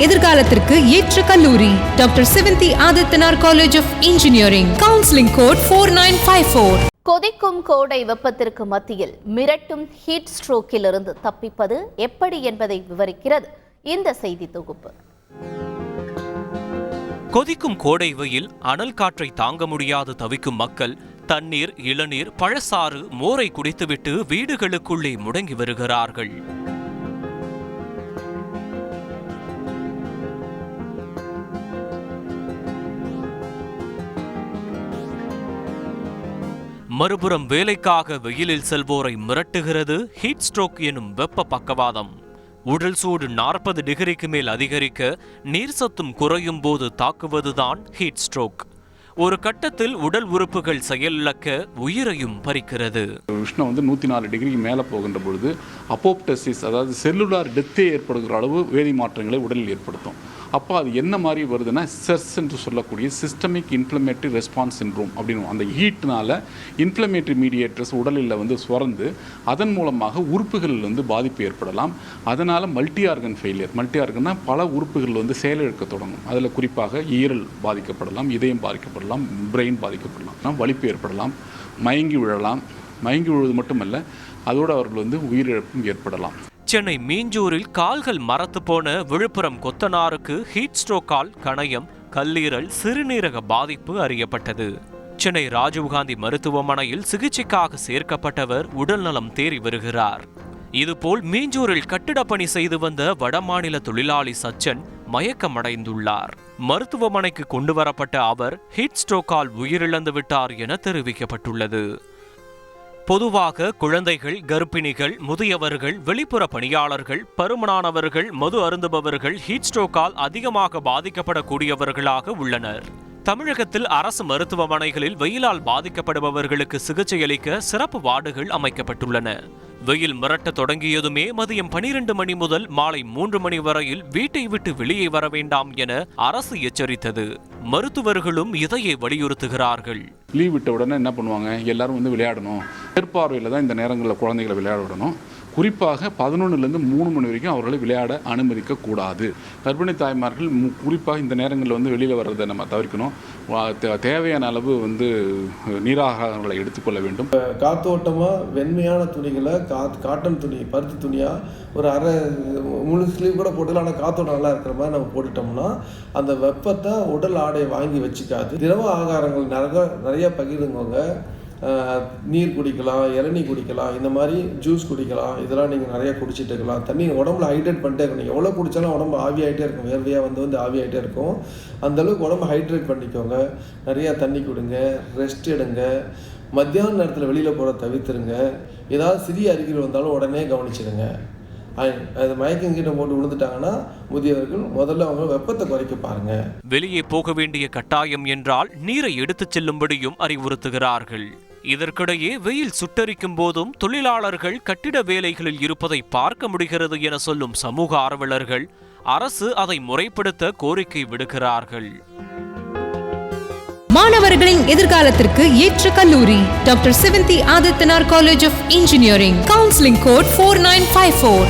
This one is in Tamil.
எதிர்காலத்திற்கு ஏற்ற கல்லூரி doctor Sivanthi Aditanar college of engineering. Counselling code 4954. கொதிக்கும் கோடை வெப்பத்திற்கு மத்தியில் மிரட்டும் ஹீட் ஸ்ட்ரோக்கில் இருந்து தப்பிப்பது எப்படி என்பதை விவரிக்கிறது இந்த செய்தி தொகுப்பு. கொதிக்கும் கோடை வெயில் அனல் காற்றை தாங்க முடியாது தவிக்கும் மக்கள் தண்ணீர், இளநீர், பழச்சாறு, மோரை குடித்துவிட்டு வீடுகளுக்குள்ளே முடங்கி வருகிறார்கள். மறுபுறம் வேலைக்காக வெயிலில் செல்வோரை மிரட்டுகிறது ஹீட் ஸ்ட்ரோக் எனும் வெப்ப பக்கவாதம். உடல் சூடு 40 டிகிரிக்கு மேல் அதிகரிக்க, நீர் சத்தும் குறையும் போது தாக்குவதுதான் ஹீட் ஸ்ட்ரோக். ஒரு கட்டத்தில் உடல் உறுப்புகள் செயலிழக்க உயிரையும் பறிக்கிறது. உஷ்ணம் 104 டிகிரிக்கு மேலே போகின்ற பொழுது அப்போப்டசிஸ், அதாவது செல்லுலார் டெத்தே ஏற்படுகிற அளவு வேதி மாற்றங்களை உடலில் ஏற்படுத்தும். அப்போ அது என்ன மாதிரி வருதுன்னா செஸ் என்று சொல்லக்கூடிய சிஸ்டமிக் இன்ஃப்ளமேட்டரி ரெஸ்பான்ஸ் சிண்ட்ரோம் அப்படின்னு. அந்த ஹீட்னால இன்ஃப்ளமேட்டரி மீடியேட்டர்ஸ் உடலில் சுரந்து அதன் மூலமாக உறுப்புகளில் பாதிப்பு ஏற்படலாம். அதனால் மல்டி ஆர்கன் ஃபெயிலியர், மல்டி ஆர்கன்னா பல உறுப்புகள் செயலிழக்க தொடங்கும். அதில் குறிப்பாக ஈரல் பாதிக்கப்படலாம், இதயம் பாதிக்கப்படலாம், பிரெயின் பாதிக்கப்படலாம், வலிப்பு ஏற்படலாம், மயங்கி விழலாம். மயங்கி விழுவது மட்டுமல்ல, அதோடு அவர்கள் உயிரிழப்பும் ஏற்படலாம். சென்னை மீஞ்சூரில் கால்கள் மரத்து போன விழுப்புரம் கொத்தனாருக்கு ஹீட் ஸ்ட்ரோக்கால் கணையம், கல்லீரல், சிறுநீரக பாதிப்பு அறியப்பட்டது. சென்னை ராஜீவ்காந்தி மருத்துவமனையில் சிகிச்சைக்காக சேர்க்கப்பட்டவர் உடல்நலம் தேறி வருகிறார். இதுபோல் மீஞ்சூரில் கட்டிடப் பணி செய்து வந்த வடமாநில தொழிலாளி சச்சன் மயக்கமடைந்துள்ளார். மருத்துவமனைக்கு கொண்டு வரப்பட்ட அவர் ஹீட் ஸ்ட்ரோக்கால் உயிரிழந்து விட்டார் என தெரிவிக்கப்பட்டுள்ளது. பொதுவாக குழந்தைகள், கர்ப்பிணிகள், முதியவர்கள், வெளிப்புற பணியாளர்கள், பருமனானவர்கள், மது அருந்துபவர்கள் ஹீட் ஸ்ட்ரோக்கால் அதிகமாக பாதிக்கப்படக்கூடியவர்களாக உள்ளனர். தமிழகத்தில் அரசு மருத்துவமனைகளில் வெயிலால் பாதிக்கப்படுபவர்களுக்கு சிகிச்சை அளிக்க சிறப்பு வார்டுகள் அமைக்கப்பட்டுள்ளன. வெயில் மிரட்ட தொடங்கியதுமே மதியம் 12 மணி முதல் மாலை 3 மணி வரையில் வீட்டை விட்டு வெளியே வர வேண்டாம் என அரசு எச்சரித்தது. மருத்துவர்களும் இதையே வலியுறுத்துகிறார்கள். லீவ் விட்ட உடனே என்ன பண்ணுவாங்க, எல்லாரும் விளையாடணும். மேற்பார்வையில் தான் இந்த நேரங்களில் குழந்தைகளை விளையாட விடணும். குறிப்பாக 11லேருந்து 3 மணி வரைக்கும் அவர்களை விளையாட அனுமதிக்க கூடாது. கர்ப்பிணி தாய்மார்கள் குறிப்பாக இந்த நேரங்களில் வெளியில் வர்றதை நம்ம தவிர்க்கணும். தேவையான அளவு நீராகாரங்களை எடுத்துக்கொள்ள வேண்டும். காத்தோட்டமாக வெண்மையான துணிகளை காட்டன் துணி, பருத்தி துணியாக ஒரு அரை முழு ஸ்லீவ் கூட போட்டு, ஆனால் காத்தோட்டம் நல்லா இருக்கிற மாதிரி நம்ம போட்டுட்டோம்னா அந்த வெப்பத்தை உடல் ஆடையை வாங்கி வச்சுக்காது. திரவ ஆகாரங்கள் நிறைய பகிருங்க. நீர் குடிக்கலாம், இளநீ குடிக்கலாம், இந்த மாதிரி ஜூஸ் குடிக்கலாம். இதெல்லாம் நீங்கள் நிறையா குடிச்சிட்டு இருக்கலாம். தண்ணி உடம்புல ஹைட்ரேட் பண்ணிட்டே இருக்கணும். எவ்வளோ குடித்தாலும் உடம்பு ஆவியாகிட்டே இருக்கும், வேர்வையாக ஆவியாகிட்டே இருக்கும். அந்தளவுக்கு உடம்பு ஹைட்ரேட் பண்ணிக்கோங்க. நிறையா தண்ணி கொடுங்க, ரெஸ்ட் எடுங்க. மத்தியான நேரத்தில் வெளியில் போகிற தவிர்த்துருங்க. ஏதாவது சிறிய அறிகுறி வந்தாலும் உடனே கவனிச்சிடுங்க. அது மயக்கங்கிட்ட போட்டு விழுந்துட்டாங்கன்னா முதியவர்கள் முதல்ல அவங்க வெப்பத்தை குறைக்க பாருங்க. வெளியே போக வேண்டிய கட்டாயம் என்றால் நீரை எடுத்துச் செல்லும்படியும் அறிவுறுத்துகிறார்கள். இதற்கிடையே வெயில் சுட்டரிக்கும் போதும் தொழிலாளர்கள் கட்டிட வேலைகளில் இருப்பதை பார்க்க முடிகிறது என சொல்லும் சமூக ஆர்வலர்கள் அரசு அதை முறைப்படுத்த கோரிக்கை விடுக்கிறார்கள். மாணவர்களின் எதிர்காலத்திற்கு ஏற்ற கல்லூரி doctor Sivanthi Aditanar college of engineering. Counselling code 4954.